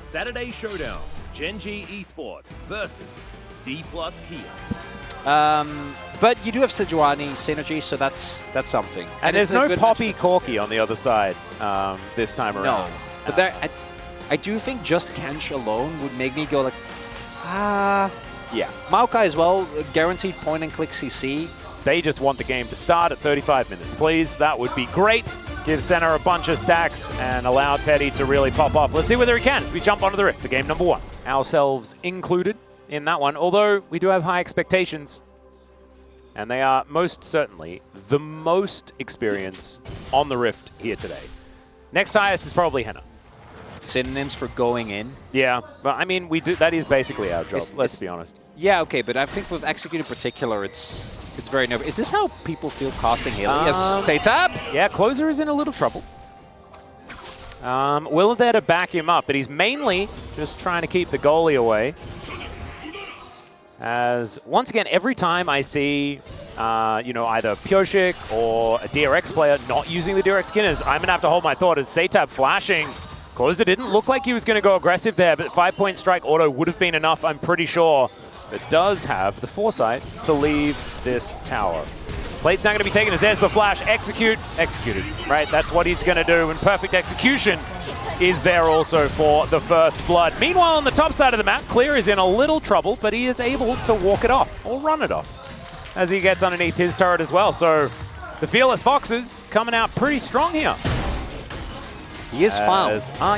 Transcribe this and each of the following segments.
Saturday Showdown, Gen G Esports versus D+ Kia. But you do have Sejuani synergy, so that's something. And there's no Poppy Corki on the other side this time around. No, but I do think just Kench alone would make me go like, yeah. Maokai as well, guaranteed point and click CC. They just want the game to start at 35 minutes, please. That would be great. Give Senna a bunch of stacks and allow Teddy to really pop off. Let's see whether he can as we jump onto the Rift for game number 1. Ourselves included in that one, although we do have high expectations. And they are most certainly the most experience on the Rift here today. Next highest is probably Henna. Synonyms for going in. Yeah, but I mean, we do. That is basically our job, let's be honest. Yeah, okay, but I think with Execute in particular, it's very nervous. Is this how people feel casting Haley? Yes, say tap. Yeah, Closer is in a little trouble. Will there to back him up, but he's mainly just trying to keep the goalie away. As, once again, every time I see, either Pyosik or a DRX player not using the DRX skinners, I'm going to have to hold my thought as Saytab flashing. Closer didn't look like he was going to go aggressive there, but 5-point strike auto would have been enough, I'm pretty sure. But does have the foresight to leave this tower. Plate's not going to be taken as there's the flash. Executed, right? That's what he's going to do, and perfect execution is there also for the first blood. Meanwhile, on the top side of the map, Clear is in a little trouble, but he is able to walk it off, or run it off, as he gets underneath his turret as well. So the Fearless Foxes coming out pretty strong here. He is found.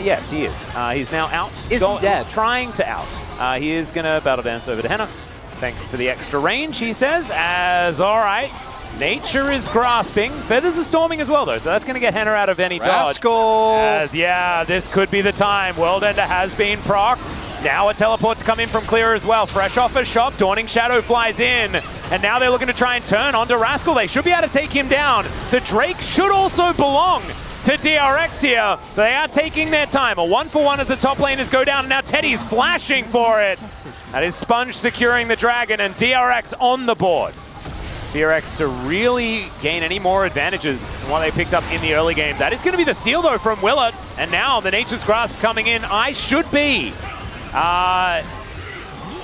Yes, he is. He's now out. Is he dead? Trying to out. He is going to battle dance over to Henna. Thanks for the extra range, he says, as all right. Nature is grasping. Feathers are storming as well, though, so that's going to get Henna out of any dodge. As, yeah, this could be the time. World Ender has been procced. Now a teleport's come in from Clear as well. Fresh off a shop, Dawning Shadow flies in. And now they're looking to try and turn onto Rascal. They should be able to take him down. The Drake should also belong to DRX here. They are taking their time. A 1-for-1 as the top laners go down, and now Teddy's flashing for it. That is Sponge securing the Dragon, and DRX on the board. DRX to really gain any more advantages than what they picked up in the early game. That is going to be the steal, though, from Willett. And now the Nature's Grasp coming in. I should be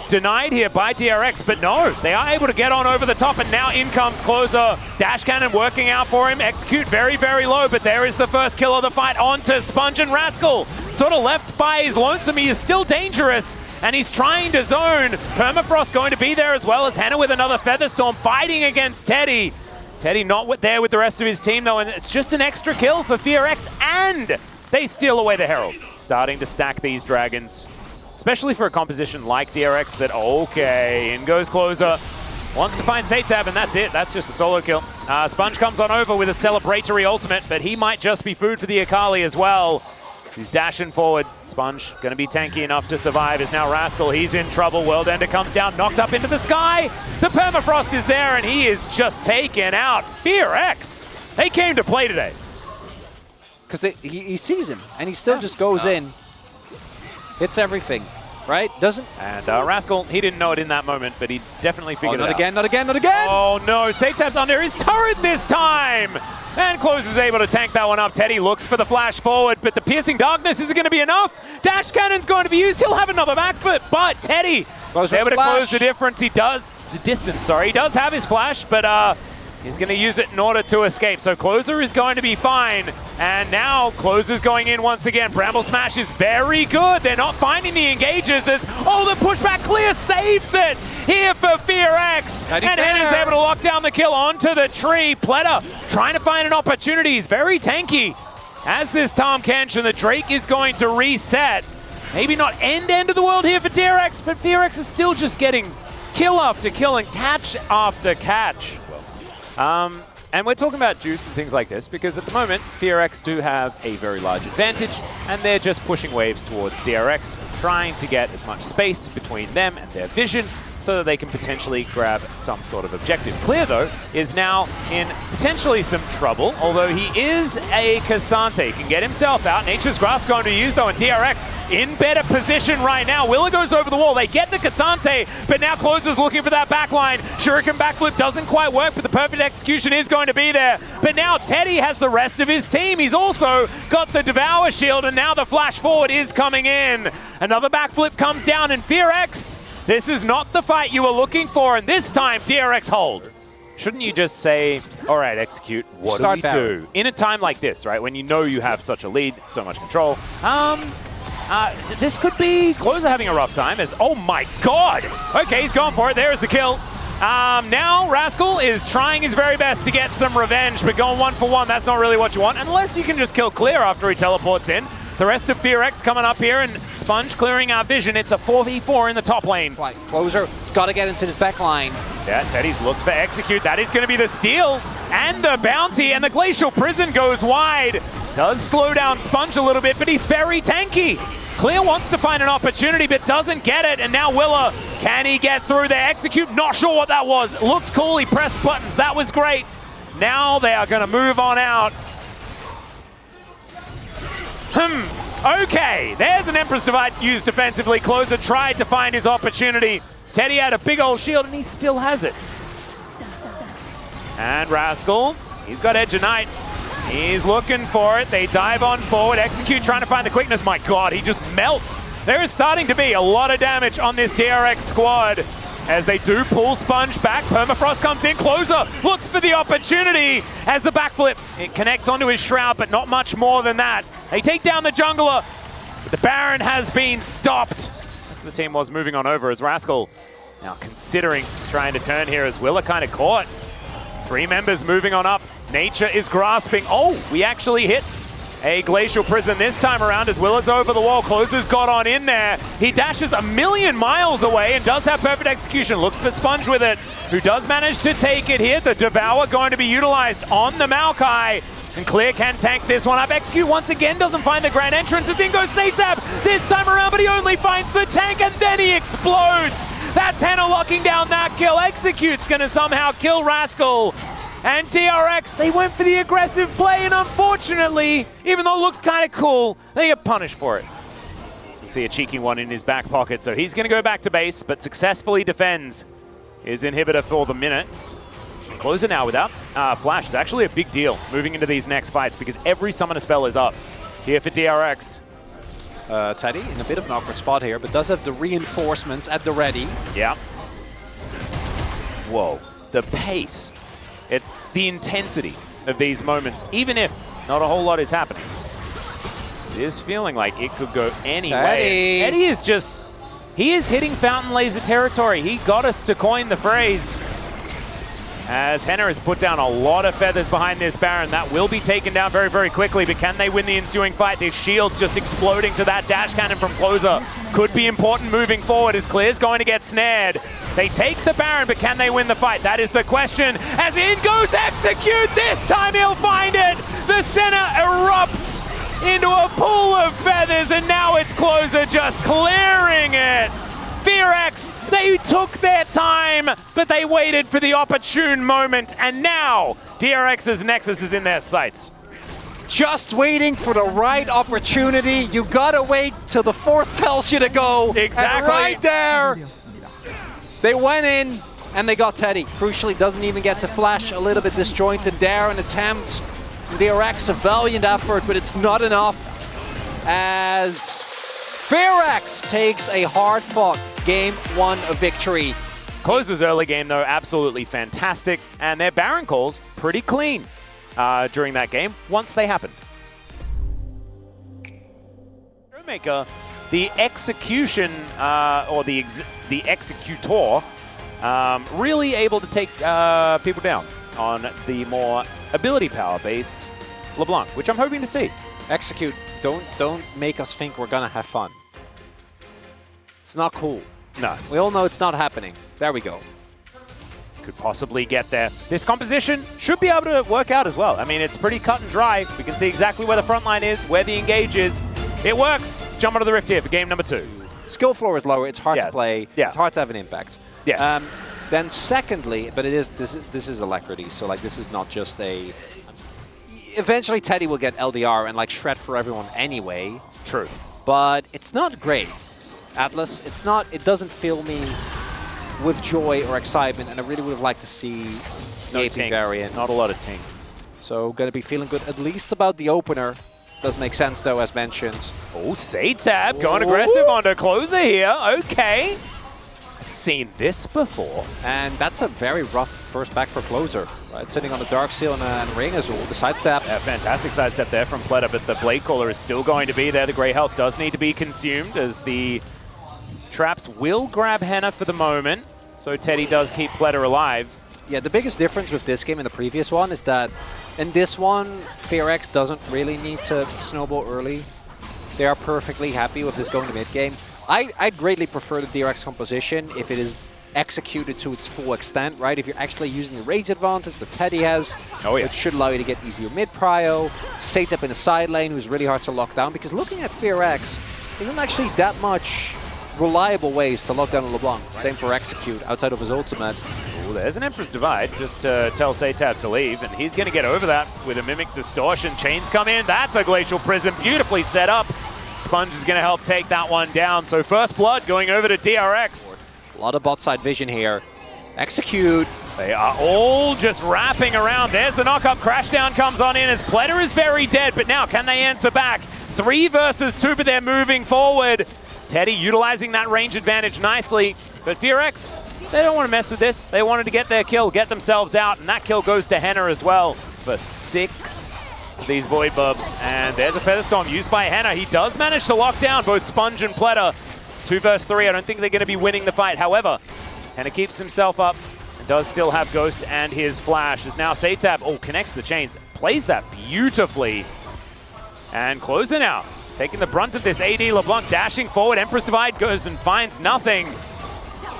denied here by DRX, but no, they are able to get on over the top, and now in comes Closer. Dash Cannon working out for him. Execute very, very low, but there is the first kill of the fight onto Sponge, and Rascal sort of left by his lonesome. He is still dangerous, and he's trying to zone. Permafrost going to be there as well as Henna with another Featherstorm fighting against Teddy. Teddy not there with the rest of his team, though, and it's just an extra kill for FearX, and they steal away the Herald. Starting to stack these Dragons, especially for a composition like DRX that, okay, in goes Closer. Wants to find Saytab, and that's it. That's just a solo kill. Sponge comes on over with a celebratory ultimate, but he might just be food for the Akali as well. He's dashing forward. Sponge going to be tanky enough to survive. Is now Rascal. He's in trouble. World Ender comes down, knocked up into the sky. The Permafrost is there, and he is just taken out. FearX, they came to play today. Because he sees him, and he still just goes in. Hits everything, right? Doesn't? And Rascal, he didn't know it in that moment, but he definitely figured it out. Not again, not again, not again! Oh no, Saytab's under his turret this time! And Closer's able to tank that one up. Teddy looks for the flash forward, but the Piercing Darkness isn't going to be enough. Dash Cannon's going to be used. He'll have another back foot, but Teddy able to close the difference. He does, the distance, sorry. He does have his flash, but he's going to use it in order to escape. So Closer is going to be fine. And now Closer's going in once again. Bramble Smash is very good. They're not finding the engages as, oh, the pushback Clear saves it here for FearX. And Henna's able to lock down the kill onto the tree. Pleta trying to find an opportunity. He's very tanky as this Tahm Kench, and the Drake is going to reset. Maybe not end of the world here for DRX, but FearX is still just getting kill after kill and catch after catch. And we're talking about juice and things like this because at the moment, FearX do have a very large advantage, and they're just pushing waves towards DRX, trying to get as much space between them and their vision so that they can potentially grab some sort of objective. Clear, though, is now in potentially some trouble, although he is a Cassante. He can get himself out. Nature's Grasp going to be used, though, and DRX in better position right now. Willa goes over the wall. They get the Cassante, but now Closer's looking for that backline. Shuriken backflip doesn't quite work, but the perfect execution is going to be there. But now Teddy has the rest of his team. He's also got the Devour shield, and now the flash forward is coming in. Another backflip comes down, and FearX, this is not the fight you were looking for, and this time DRX hold. Shouldn't you just say, all right, execute, what do we do? In a time like this, right, when you know you have such a lead, so much control, this could be Closer having a rough time as, oh my god! Okay, he's going for it, there's the kill. Now Rascal is trying his very best to get some revenge, but going 1-for-1, that's not really what you want, unless you can just kill Clear after he teleports in. The rest of FearX coming up here, and Sponge clearing our vision. It's a 4v4 in the top lane. Right, Closer, he's got to get into this back line. Yeah, Teddy's looked for execute. That is going to be the steal and the bounty, and the Glacial Prison goes wide. Does slow down Sponge a little bit, but he's very tanky. Clear wants to find an opportunity, but doesn't get it, and now Willa, can he get through there? Execute, not sure what that was. Looked cool, he pressed buttons, that was great. Now they are going to move on out. Okay, there's an Empress Divide used defensively. Closer tried to find his opportunity. Teddy had a big old shield, and he still has it. And Rascal, he's got Edge of Night. He's looking for it. They dive on forward. Execute trying to find the quickness. My god, he just melts. There is starting to be a lot of damage on this DRX squad as they do pull Sponge back. Permafrost comes in. Closer looks for the opportunity as the backflip. It connects onto his shroud, but not much more than that. They take down the jungler, but the Baron has been stopped. As the team was moving on over as Rascal now considering trying to turn here as Willa kind of caught. 3 members moving on up. Nature is grasping. Oh, we actually hit a Glacial Prison this time around as Willa's over the wall. Closer's got on in there. He dashes a million miles away and does have perfect execution. Looks for Sponge with it, who does manage to take it here. The Devour going to be utilized on the Maokai. And Clear can tank this one up. Execute once again doesn't find the grand entrance. It's in goes safe tap this time around, but he only finds the tank and then he explodes. That's Hannah locking down that kill. Execute's gonna somehow kill Rascal. And DRX, they went for the aggressive play, and unfortunately, even though it looks kind of cool, they get punished for it. You can see a cheeky one in his back pocket, so he's gonna go back to base, but successfully defends his inhibitor for the minute. Closer now without Flash is actually a big deal moving into these next fights because every summoner spell is up here for DRX. Teddy in a bit of an awkward spot here, but does have the reinforcements at the ready. Yeah. Whoa, the pace. It's the intensity of these moments, even if not a whole lot is happening. It is feeling like it could go any way. Teddy is just, he is hitting Fountain Laser territory. He got us to coin the phrase. As Henner has put down a lot of feathers behind this Baron. That will be taken down very, very quickly, but can they win the ensuing fight? Their shields just exploding to that dash cannon from Closer. Could be important moving forward as Clear's going to get snared. They take the Baron, but can they win the fight? That is the question. As in goes Execute, this time he'll find it! The center erupts into a pool of feathers, and now it's Closer just clearing it! FearX, they took their time, but they waited for the opportune moment, and now DRX's Nexus is in their sights. Just waiting for the right opportunity. You gotta wait till the force tells you to go. Exactly. And right there, they went in and they got Teddy. Crucially, doesn't even get to Flash. A little bit disjointed there. An attempt from DRX, a valiant effort, but it's not enough. As FearX takes a hard-fought Game 1 victory. Closer's early game, though, absolutely fantastic, and their Baron calls pretty clean during that game once they happened. Showmaker, the execution, or the executor, really able to take people down on the more ability power-based LeBlanc, which I'm hoping to see. Execute, don't make us think we're gonna have fun. It's not cool. No. We all know it's not happening. There we go. Could possibly get there. This composition should be able to work out as well. I mean, it's pretty cut and dry. We can see exactly where the front line is, where the engage is. It works. Let's jump onto the Rift here for game number 2. Skill floor is lower. It's hard to play. Yeah. It's hard to have an impact. Yes. Then secondly, but this is Alacrity, so like this is not just a... Eventually Teddy will get LDR and like shred for everyone anyway. True. But it's not great. Atlas, it doesn't fill me with joy or excitement, and I really would have liked to see the AP variant. Not a lot of ting. So going to be feeling good at least about the opener. Does make sense though, as mentioned. Oh, Satab going aggressive onto Closer here. Okay. I've seen this before. And that's a very rough first back for Closer, right? Sitting on the Dark Seal and Ring as well. The sidestep. Yeah, fantastic sidestep there from Pleta, but the Blade Caller is still going to be there. The Grey Health does need to be consumed as the traps will grab Henna for the moment. So Teddy does keep Pleta alive. Yeah, the biggest difference with this game and the previous one is that in this one, DRX doesn't really need to snowball early. They are perfectly happy with this going to mid game. I greatly prefer the DRX composition if it is executed to its full extent, right? If you're actually using the rage advantage that Teddy has, it should allow you to get easier mid prio, Satep in the side lane, who's really hard to lock down, because looking at DRX isn't actually that much reliable ways to lock down a LeBlanc. Same for Execute outside of his ultimate. Ooh, there's an Emperor's Divide just to tell Satab to leave, and he's going to get over that with a Mimic Distortion. Chains come in. That's a Glacial Prison, beautifully set up. Sponge is going to help take that one down. So first blood going over to DRX. A lot of bot side vision here. Execute. They are all just wrapping around. There's the knock-up. Crashdown comes on in as Pleta is very dead, but now can they answer back? 3 versus 2, but they're moving forward. Teddy utilizing that range advantage nicely, but DRX, they don't want to mess with this. They wanted to get their kill, get themselves out, and that kill goes to Henna as well for 6 of these Void Bubs. And there's a Featherstorm used by Henna. He does manage to lock down both Sponge and Pleta. 2 versus 3, I don't think they're going to be winning the fight. However, Henna keeps himself up and does still have Ghost and his Flash. As now Satab, connects the chains, plays that beautifully. And Closer now, taking the brunt of this AD. LeBlanc dashing forward. Empress Divide goes and finds nothing.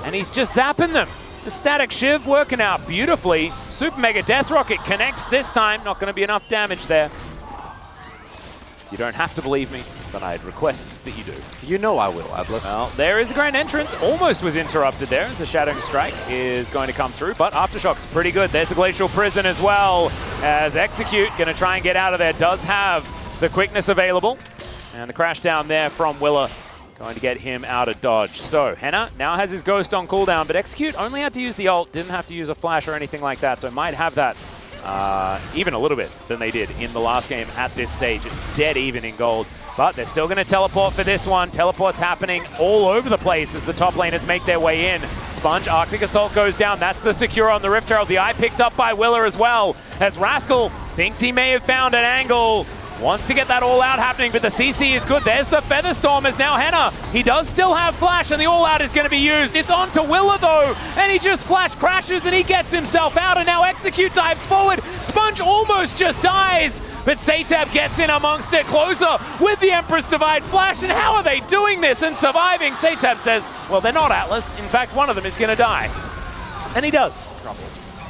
And he's just zapping them. The Static Shiv working out beautifully. Super Mega Death Rocket connects this time. Not going to be enough damage there. You don't have to believe me, but I'd request that you do. You know I will, Atlas. Well, there is a Grand Entrance. Almost was interrupted there as the Shadowing Strike is going to come through, but Aftershock's pretty good. There's a Glacial Prison as well, as Execute going to try and get out of there. Does have the quickness available. And the crash down there from Willa, going to get him out of dodge. So Henna now has his Ghost on cooldown, but Execute only had to use the ult, didn't have to use a flash or anything like that, so might have that even a little bit than they did in the last game at this stage. It's dead even in gold, but they're still going to teleport for this one. Teleports happening all over the place as the top laners make their way in. Sponge, Arctic Assault goes down. That's the secure on the Rift Herald. The eye picked up by Willer as well, as Rascal thinks he may have found an angle. Wants to get that all-out happening, but the CC is good. There's the Featherstorm as now Henna. He does still have Flash, and the all-out is going to be used. It's on to Willa, though, and he just Flash crashes, and he gets himself out, and now Execute dives forward. Sponge almost just dies, but Satab gets in amongst it. Closer with the Empress Divide Flash, and how are they doing this and surviving? Satab says, well, they're not, Atlas. In fact, one of them is going to die. And he does. Trouble.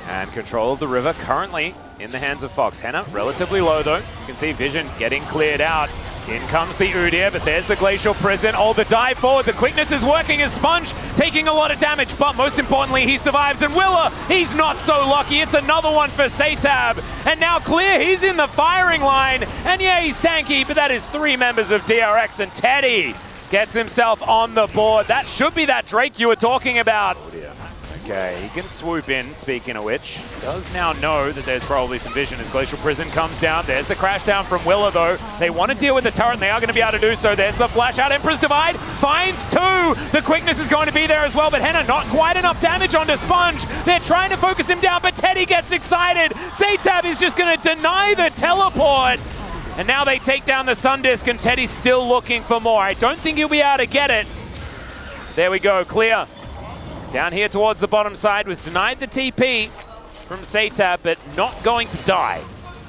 And control of the river currently in the hands of Fox. Henna, relatively low though. You can see Vision getting cleared out. In comes the Udyr, but there's the Glacial Prison. Oh, the dive forward. The quickness is working as Sponge taking a lot of damage, but most importantly, he survives. And Willa, he's not so lucky. It's another one for Satab. And now Clear, he's in the firing line. And yeah, he's tanky, but that is 3 members of DRX, and Teddy gets himself on the board. That should be that Drake you were talking about. Oh dear. Okay, he can swoop in, speaking of which. Does now know that there's probably some vision as Glacial Prison comes down. There's the crash down from Willa, though. They want to deal with the turret, and they are going to be able to do so. There's the flash out. Empress Divide finds 2. The quickness is going to be there as well, but Henna not quite enough damage onto Sponge. They're trying to focus him down, but Teddy gets excited. Satab is just going to deny the teleport. And now they take down the Sun Disc, and Teddy's still looking for more. I don't think he'll be able to get it. There we go, Clear. Down here towards the bottom side, was denied the TP from Satab, but not going to die.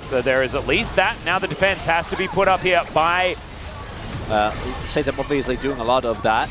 So there is at least that. Now the defense has to be put up here by... Satab obviously doing a lot of that.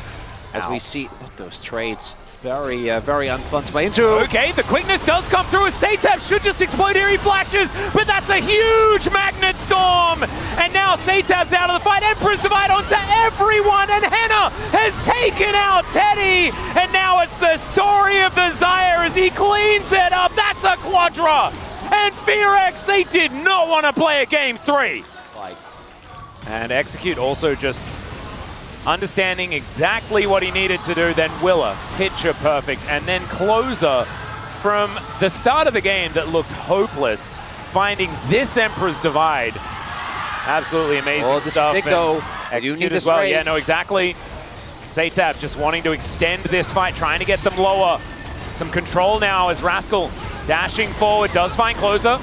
as we see those trades. Very, very unfun to play into. Okay, the quickness does come through as Satab should just explode here. He flashes, but that's a huge Magnet Storm. And now Satab's out of the fight. Emperor's Divide onto everyone, and Henna has taken out Teddy. And now it's the story of the Zyre as he cleans it up. That's a Quadra. And Fearex, they did not want to play a game 3. And Execute also just understanding exactly what he needed to do, then Willa, picture perfect, and then Closer from the start of the game that looked hopeless, finding this Emperor's Divide. Absolutely amazing stuff. Execute as well, yeah, no, exactly. Satab just wanting to extend this fight, trying to get them lower. Some control now as Rascal dashing forward, does find Closer.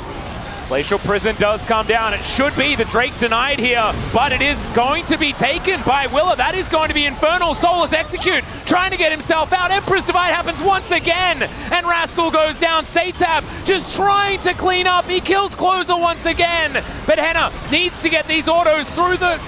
Glacial Prison does come down. It should be the Drake denied here, but it is going to be taken by Willa. That is going to be Infernal Soulless Execute, trying to get himself out. Emperor's Divide happens once again, and Rascal goes down. Satab just trying to clean up. He kills Closer once again, but Henna needs to get these autos through. The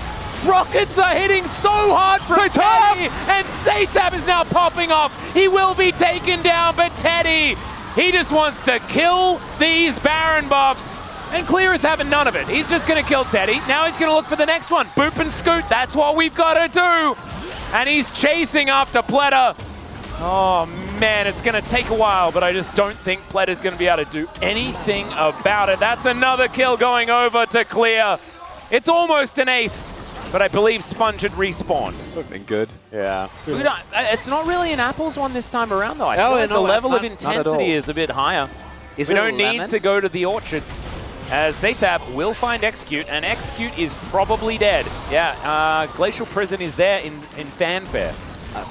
rockets are hitting so hard from Teddy, and Satab is now popping off. He will be taken down, but Teddy, he just wants to kill these Baron buffs. And Clear is having none of it. He's just going to kill Teddy. Now he's going to look for the next one. Boop and scoot, that's what we've got to do. And he's chasing after Pleta. Oh man, it's going to take a while, but I just don't think Pleta's going to be able to do anything about it. That's another kill going over to Clear. It's almost an ace, but I believe Sponge had respawned. Would have been good. Yeah. It's not really an Apples one this time around, though. I feel like the level of intensity is a bit higher. We don't need to go to the Orchard, as Satab will find Execute, and Execute is probably dead. Yeah, Glacial Prison is there in fanfare.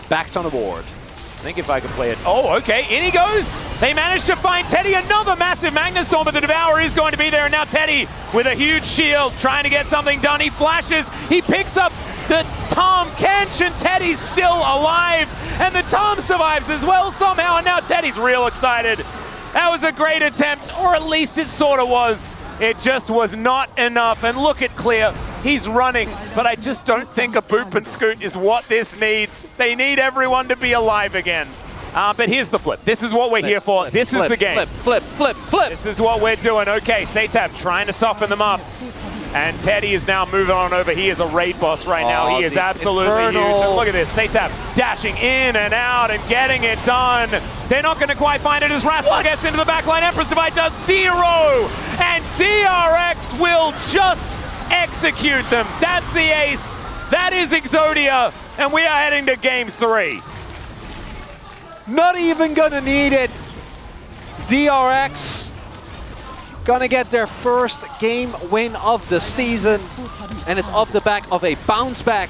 Backed on the board. I think if I could play it. Oh, okay, in he goes. They managed to find Teddy. Another massive Magnet Storm, but the Devourer is going to be there. And now Teddy with a huge shield, trying to get something done. He flashes, he picks up the Tom Kench, and Teddy's still alive. And the Tom survives as well somehow, and now Teddy's real excited. That was a great attempt, or at least it sort of was. It just was not enough. And look at Clear. He's running, but I just don't think a boop and scoot is what this needs. They need everyone to be alive again. But here's the flip. This is what we're here for. This is the game. Flip. This is what we're doing. Okay, Satab trying to soften them up. And Teddy is now moving on over. He is a raid boss right now. He is absolutely huge. And look at this. Satab dashing in and out and getting it done. They're not going to quite find it as Rascal gets into the backline. Emperor's Divide does 0. And DRX will just execute them. That's the ace. That is Exodia. And we are heading to game 3. Not even going to need it. DRX gonna get their first game win of the season, and it's off the back of a bounce back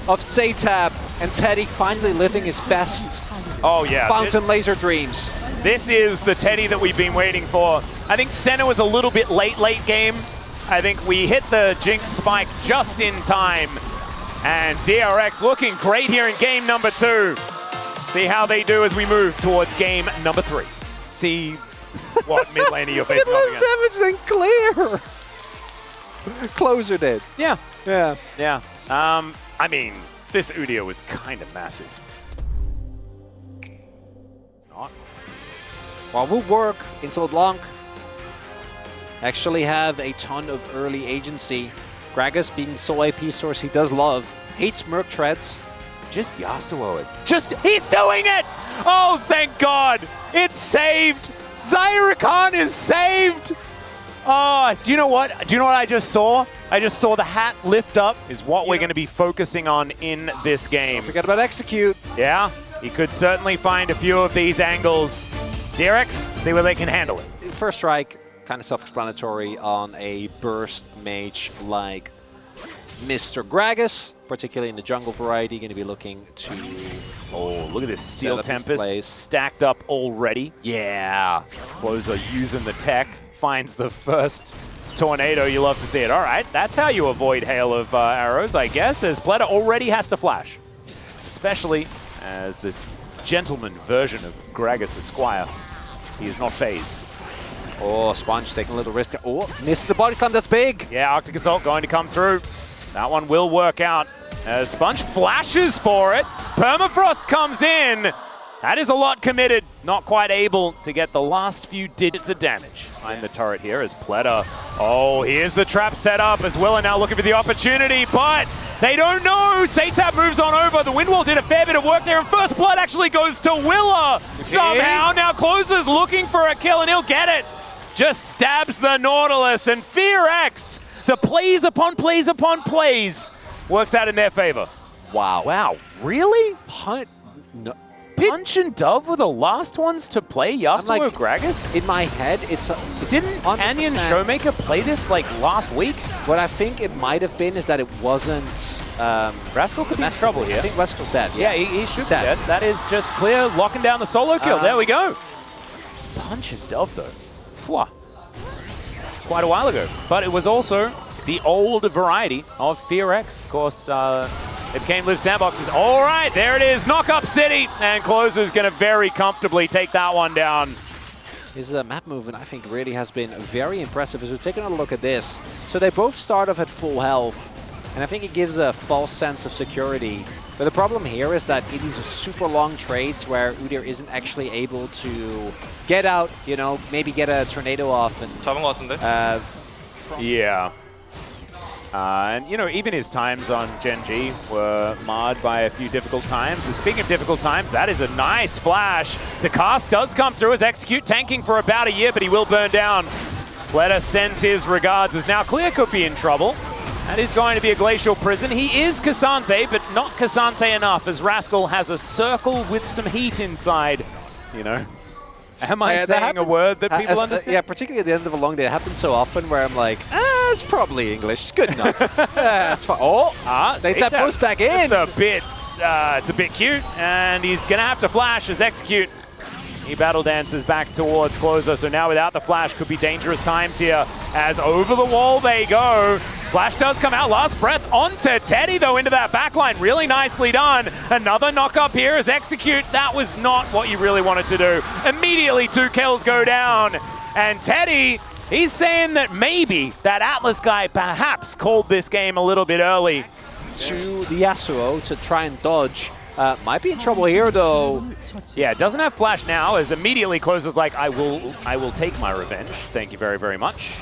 of Satab, and Teddy finally living his best. Oh yeah, Fountain Laser dreams. This is the Teddy that we've been waiting for. I think Senna was a little bit late game. I think we hit the Jinx spike just in time, and DRX looking great here in game number 2. See how they do as we move towards game number 3. See what mid lane you're facing. Less damage than Clear. Closer did. Yeah. Yeah. I mean, this Udyr was kind of massive. Not. While we'll work until Blanc actually have a ton of early agency. Gragas being the sole AP source he does love. Hates Merc Treads. Just Yasuo it. He's doing it! Oh, thank God! It's saved! Zyrakan is saved! Oh, do you know what? Do you know what I just saw? I just saw the hat lift up is what we're going to be focusing on in this game. Forget about Execute. Yeah, he could certainly find a few of these angles. DRX, see where they can handle it. First strike, kind of self-explanatory on a burst mage like Mr. Gragas, particularly in the jungle variety, going to be looking to... Oh, look at this Steel Tempest stacked up already. Yeah. Closer using the tech, finds the first tornado. You love to see it. All right, that's how you avoid hail of arrows, I guess, as Pleta already has to flash. Especially as this gentleman version of Gragas Esquire. He is not phased. Oh, Sponge taking a little risk. Oh, missed the body slam, that's big. Yeah, Arctic Assault going to come through. That one will work out As Sponge flashes for it. Permafrost comes in. That is a lot committed. Not quite able to get the last few digits of damage behind the turret here as Pleta. Oh, here's the trap set up as Willa now looking for the opportunity, but they don't know. Satab moves on over. The Windwall did a fair bit of work there, and first blood actually goes to Willa somehow. Now Closer's looking for a kill, and he'll get it. Just stabs the Nautilus, and FearX, the plays upon plays upon plays, works out in their favor. Wow. Wow, really? No. Punch and Dove were the last ones to play Yasuo Gragas? In my head, it's Didn't Canyon Showmaker play this like last week? What I think it might have been is that it wasn't... Rascal could be in trouble here. I think Rascal's dead. Yeah, he should be dead. That is just clear, locking down the solo kill. There we go. Punch and Dove though. Phew. It's quite a while ago. But it was also the old variety of FearX. Of course, it became Live Sandboxes. All right, there it is. Knock Up City. And Closer's going to very comfortably take that one down. His map movement, I think, really has been very impressive as we're taking a look at this. So they both start off at full health. And I think it gives a false sense of security. But the problem here is that it is super long trades where Udyr isn't actually able to get out, you know, maybe get a tornado off. And, yeah. And, you know, even his times on Gen G were marred by a few difficult times. And speaking of difficult times, that is a nice flash. The cast does come through as Execute tanking for about a year, but he will burn down. Pleta sends his regards as now Clear could be in trouble. That is going to be a Glacial Prison. He is Kasante, but not Kasante enough as Rascal has a circle with some heat inside. You know, am I saying a word that people understand? Yeah, particularly at the end of a long day. It happens so often where I'm like, it's probably English. It's good enough. That's fine. Oh, Satab goes back in. It's a bit cute, and he's going to have to flash as Execute. He battle dances back towards Closer, so now without the flash could be dangerous times here as over the wall they go. Flash does come out, last breath onto Teddy though into that backline. Really nicely done. Another knock up here as Execute. That was not what you really wanted to do. Immediately 2 kills go down. And Teddy, he's saying that maybe that Atlas guy perhaps called this game a little bit early. To the Yasuo to try and dodge. Might be in trouble here though. Yeah, doesn't have flash now as immediately Closer's like, I will take my revenge. Thank you very, very much.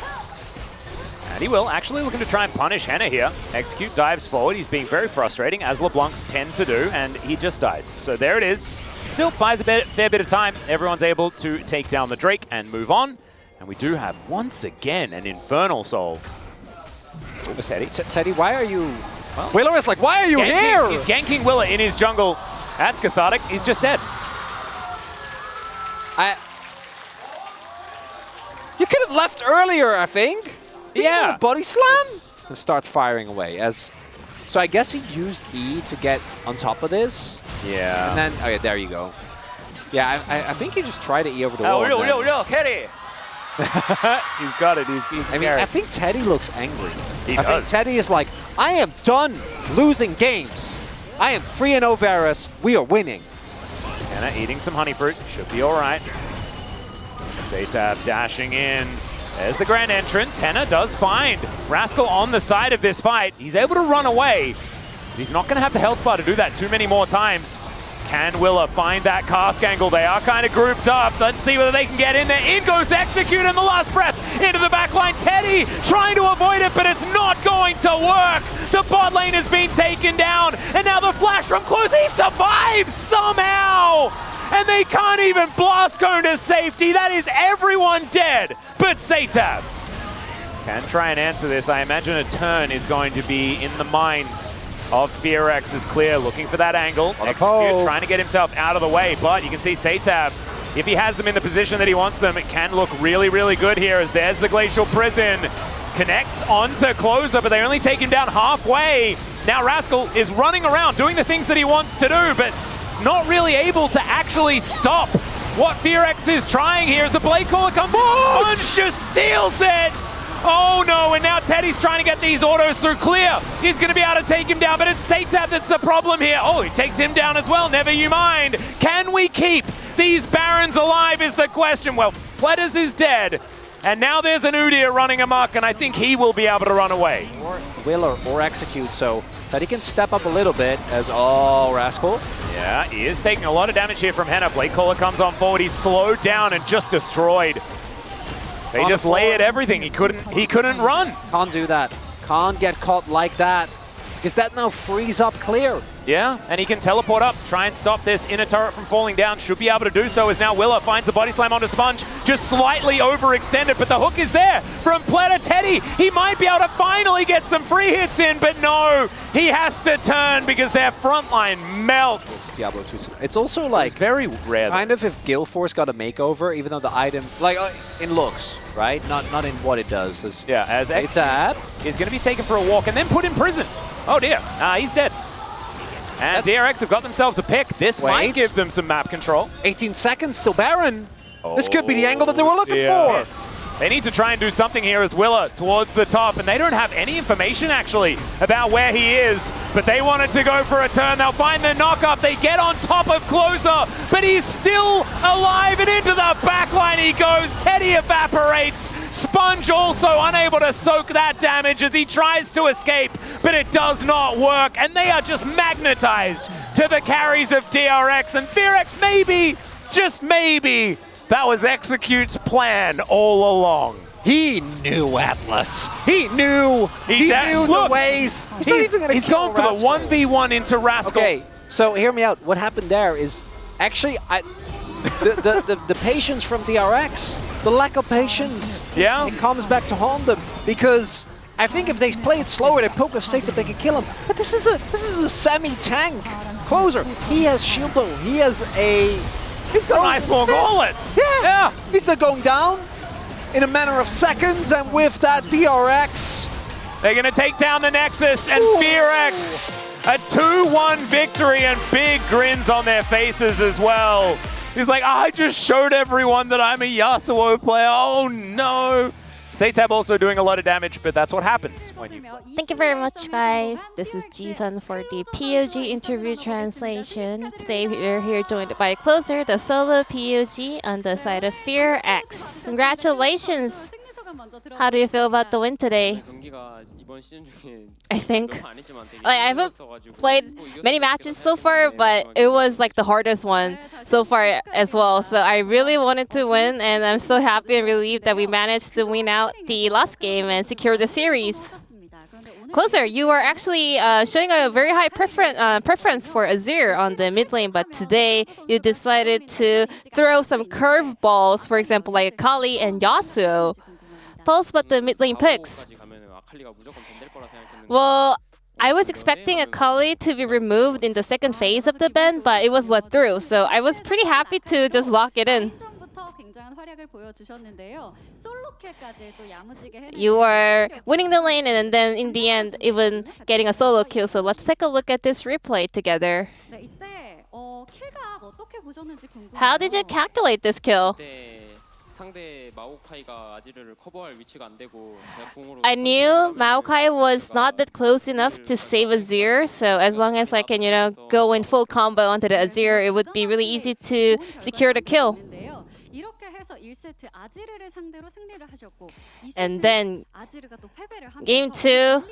And he will, actually looking to try and punish Henna here. Execute dives forward. He's being very frustrating, as LeBlancs tend to do, and he just dies. So there it is. Still buys a fair bit of time. Everyone's able to take down the Drake and move on. And we do have, once again, an Infernal Soul. Teddy, why are you... Well, Willa is like, why are you here? He's ganking Willa in his jungle. That's cathartic. He's just dead. You could have left earlier, I think. Yeah. A body slam? And starts firing away. So I guess he used E to get on top of this. Yeah. And then, okay, there you go. Yeah, I think he just tried to E over the wall. Teddy. He's got it. I think Teddy looks angry. He does. I think Teddy is like, I am done losing games. I am 3-0 Varus. We are winning. Henna eating some honey fruit. Should be all right. Satab dashing in. There's the grand entrance. Henna does find Rascal on the side of this fight. He's able to run away. But he's not going to have the health bar to do that too many more times. Can Willa find that cask angle? They are kind of grouped up. Let's see whether they can get in there. In goes Execute in the last breath into the backline. Teddy trying to avoid it, but it's not going to work. The bot lane has been taken down, and now the flash from Close. He survives somehow, and they can't even blast cone to safety. That is everyone dead, but Satab can try and answer this. I imagine a turn is going to be in the minds of FearX is Clear, looking for that angle. Execute trying to get himself out of the way, but you can see Satab, if he has them in the position that he wants them, it can look really, really good here as there's the Glacial Prison. Connects onto Closer, but they only take him down halfway. Now Rascal is running around, doing the things that he wants to do, but it's not really able to actually stop what FearX is trying here as the Blade Caller comes in. Sponge just steals it! Oh no, and now Teddy's trying to get these autos through Clear. He's going to be able to take him down, but it's Satab that's the problem here. Oh, he takes him down as well, never you mind. Can we keep these Barons alive is the question. Well, Pleta's is dead, and now there's an Udyr running amok, and I think he will be able to run away. Willer or Execute, so that he can step up a little bit as, oh, Rascal. Yeah, he is taking a lot of damage here from Henna. Blade Caller comes on forward. He's slowed down and just destroyed. They just layered everything. He couldn't run. Can't do that. Can't get caught like that, because that now frees up Clear. Yeah, and he can teleport up, try and stop this inner turret from falling down. Should be able to do so as now Willa finds a body slam onto Sponge. Just slightly overextended, but the hook is there from Platter Teddy. He might be able to finally get some free hits in, but no, he has to turn because their front line melts. Diablo 2. It's also like, it's very rare. Kind of if Guild Force got a makeover, even though the item, like in looks, right? Not in what it does. Yeah, as it's ad. He's going to be taken for a walk and then put in prison. Oh dear, he's dead. And DRX have got themselves a pick. This might give them some map control. 18 seconds, still Baron. This could be the angle that they were looking for. They need to try and do something here as Willa towards the top, and they don't have any information actually about where he is, but they wanted to go for a turn. They'll find the knock-up. They get on top of Closer, but he's still alive, and into the backline he goes. Teddy evaporates. Sponge also unable to soak that damage as he tries to escape, but it does not work, and they are just magnetized to the carries of DRX, and FearX maybe, just maybe, that was Execute's plan all along. He knew Atlas. He knew. He knew the ways. He's going for the 1v1 into Rascal. Okay, so hear me out. What happened there is actually the patience from DRX, the lack of patience. Yeah. It comes back to haunt them because I think if they play it slower, they poke with states that they can kill him. But this is a semi-tank Closer. He has shield though. He has a. He's got an Iceborne Gauntlet. Yeah. He's not going down in a matter of seconds, and with that DRX. They're going to take down the Nexus, and FearX, a 2-1 victory, and big grins on their faces as well. He's like, I just showed everyone that I'm a Yasuo player. Oh no. Satab also doing a lot of damage, but that's what happens when you... Thank you very much, guys. This is Ji-sun for the POG Interview translation. Today we are here joined by Closer, the solo POG on the side of FearX. Congratulations! How do you feel about the win today? I think I haven't played many matches so far, but it was like the hardest one so far as well. So I really wanted to win, and I'm so happy and relieved that we managed to win out the last game and secure the series. Closer, you are actually showing a very high preference for Azir on the mid lane, but today you decided to throw some curveballs, for example, like Akali and Yasuo. Tell us about the mid lane picks. Well, I was expecting Akali to be removed in the second phase of the ban, but it was let through, so I was pretty happy to just lock it in. You are winning the lane and then in the end even getting a solo kill, so let's take a look at this replay together. How did you calculate this kill? I knew Maokai was not that close enough to save Azir, so as long as I can, go in full combo onto the Azir, it would be really easy to secure the kill. And then game 2,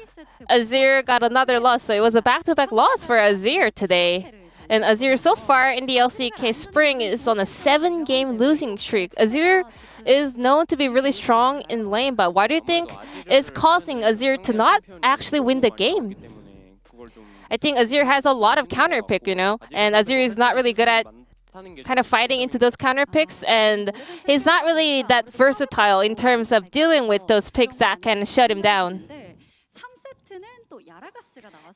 Azir got another loss, so it was a back-to-back loss for Azir today. And Azir so far in the LCK Spring is on a 7-game losing streak. Azir is known to be really strong in lane, but why do you think is causing Azir to not actually win the game? I think Azir has a lot of counter pick, and Azir is not really good at kind of fighting into those counter picks, and he's not really that versatile in terms of dealing with those picks that can shut him down.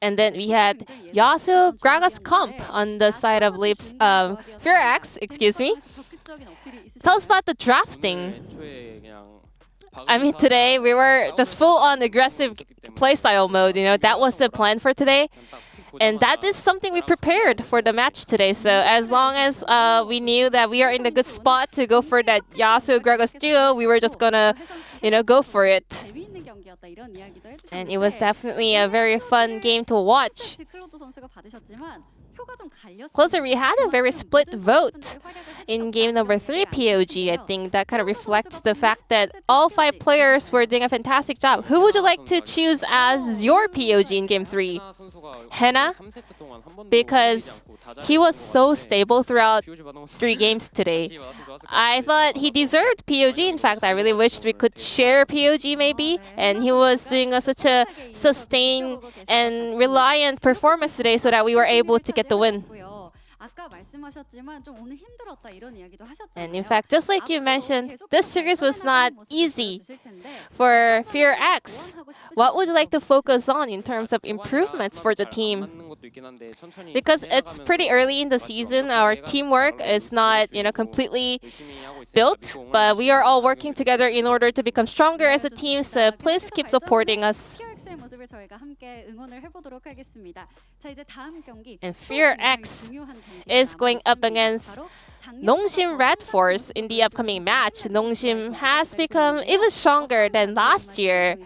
And then we had Yasuo Gragas comp on the side of FearX, excuse me. Tell us about the drafting. I mean, today we were just full on aggressive playstyle mode, that was the plan for today. And that is something we prepared for the match today. So as long as we knew that we are in a good spot to go for that Yasuo Gragas duo, we were just gonna, go for it. And it was definitely a very fun game to watch. Closer, we had a very split vote in game number 3 POG. I think that kind of reflects the fact that all 5 players were doing a fantastic job. Who would you like to choose as your POG in game 3? Hena? Because he was so stable throughout 3 games today. I thought he deserved POG. In fact, I really wished we could share POG maybe. And he was doing such a sustained and reliant performance today so that we were able to get the win. And in fact, just like you mentioned, this series was not easy for Fear X. What would you like to focus on in terms of improvements for the team? Because it's pretty early in the season, our teamwork is not, completely built, but we are all working together in order to become stronger as a team. So please keep supporting us. And Fear X is going up against Nongshim Red Force in the upcoming match. Nongshim has become even stronger than last year.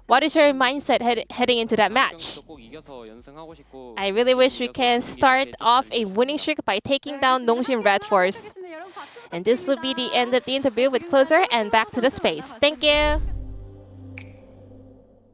What is your mindset heading into that match? I really wish we can start off a winning streak by taking down Nongshim Red Force. And this will be the end of the interview with Closer and back to the space. Thank you.